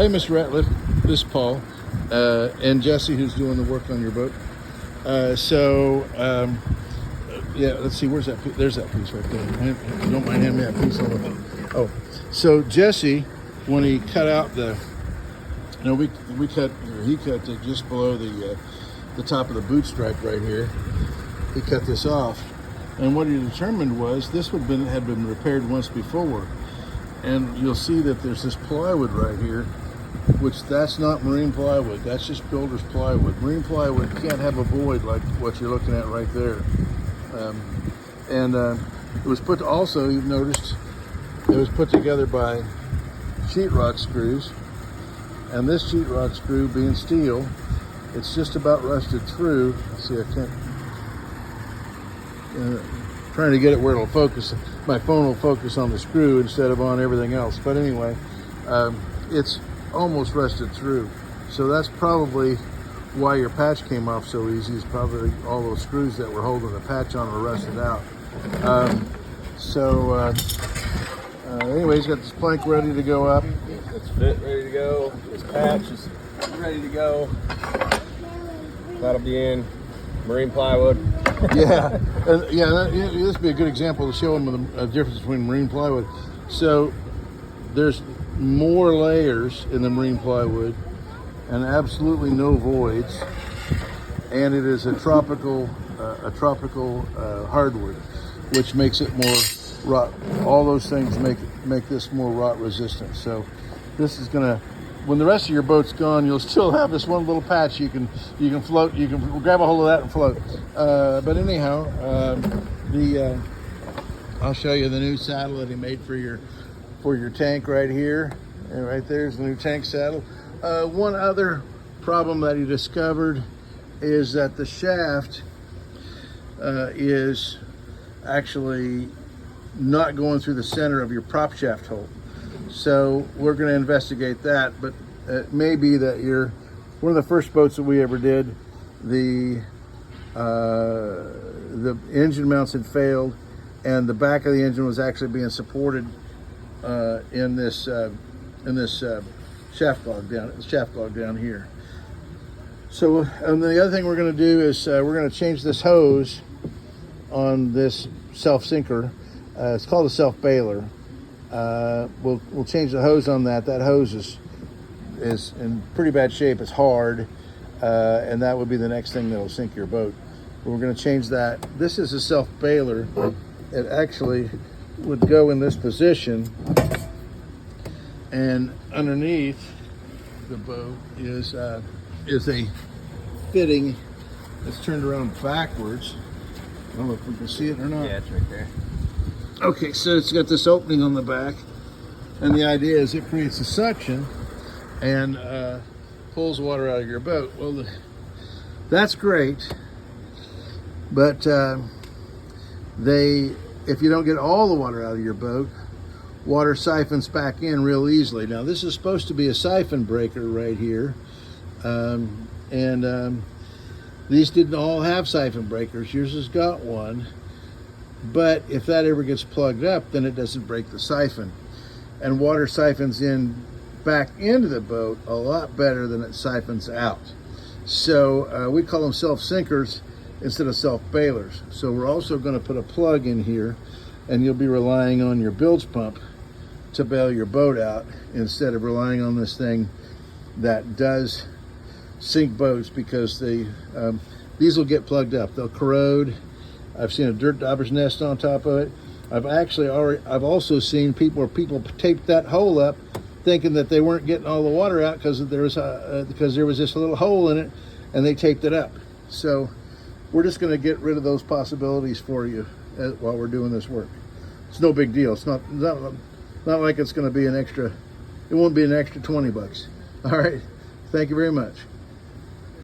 Hey, Mr. Ratliff, this is Paul, and Jesse, who's doing the work on your boat. Yeah, let's see, where's that piece? There's that piece right there. If you don't mind handing me that piece on the... Oh, so Jesse, when he cut out the... he cut it just below the top of the boot stripe right here. He cut this off. And what he determined was this had been repaired once before. And you'll see that there's this plywood right here, which that's not marine plywood. That's just builder's plywood. Marine plywood can't have a void like what you're looking at right there. It was put also, you've noticed, it was put together by sheetrock screws. And this sheetrock screw being steel, it's just about rusted through. Let's see, I can't, trying to get it where it'll focus. My phone will focus on the screw instead of on everything else. But anyway, it's almost rusted through. So that's probably why your patch came off so easy. Is probably all those screws that were holding the patch on were rusted out. Anyway, he's got this plank ready to go up. It's fit, ready to go. This patch is ready to go. That'll be in marine plywood. Yeah, this would be a good example to show them the difference between marine plywood. So there's more layers in the marine plywood and absolutely no voids, and it is a tropical hardwood, which makes it more rot. All those things make this more rot resistant. So this is gonna, when the rest of your boat's gone, you'll still have this one little patch you can float. You can grab a hold of that and float. But anyhow, I'll show you the new saddle that he made for your tank right here. And right there's the new tank saddle. One other problem that he discovered is that the shaft is actually not going through the center of your prop shaft hole. So we're going to investigate that, but it may be that one of the first boats that we ever did, the engine mounts had failed, and the back of the engine was actually being supported in this shaft log down here. So, and the other thing we're going to do is we're going to change this hose on this self sinker. It's called a self baler. We'll change the hose on that. That hose is in pretty bad shape. It's hard, and that would be the next thing that'll sink your boat. We're going to change that. This is a self baler. It actually would go in this position, and underneath the boat is a fitting that's turned around backwards. I don't know if we can see it or not. Yeah, it's right there. Okay, so it's got this opening on the back, and the idea is it creates a suction and pulls water out of your boat. Well, that's great, but if you don't get all the water out of your boat, water siphons back in real easily. Now, this is supposed to be a siphon breaker right here, these didn't all have siphon breakers. Yours has got one. But if that ever gets plugged up, then it doesn't break the siphon. And water siphons in back into the boat a lot better than it siphons out. So we call them self-sinkers instead of self-bailers. So we're also going to put a plug in here, and you'll be relying on your bilge pump to bail your boat out instead of relying on this thing that does sink boats, because these will get plugged up. They'll corrode. I've seen a dirt dauber's nest on top of it. I've also seen people taped that hole up thinking that they weren't getting all the water out because there was just a little hole in it, and they taped it up. So we're just going to get rid of those possibilities for you while we're doing this work. It's no big deal. It's not like it's going to be an extra, it won't be an extra $20. All right. Thank you very much.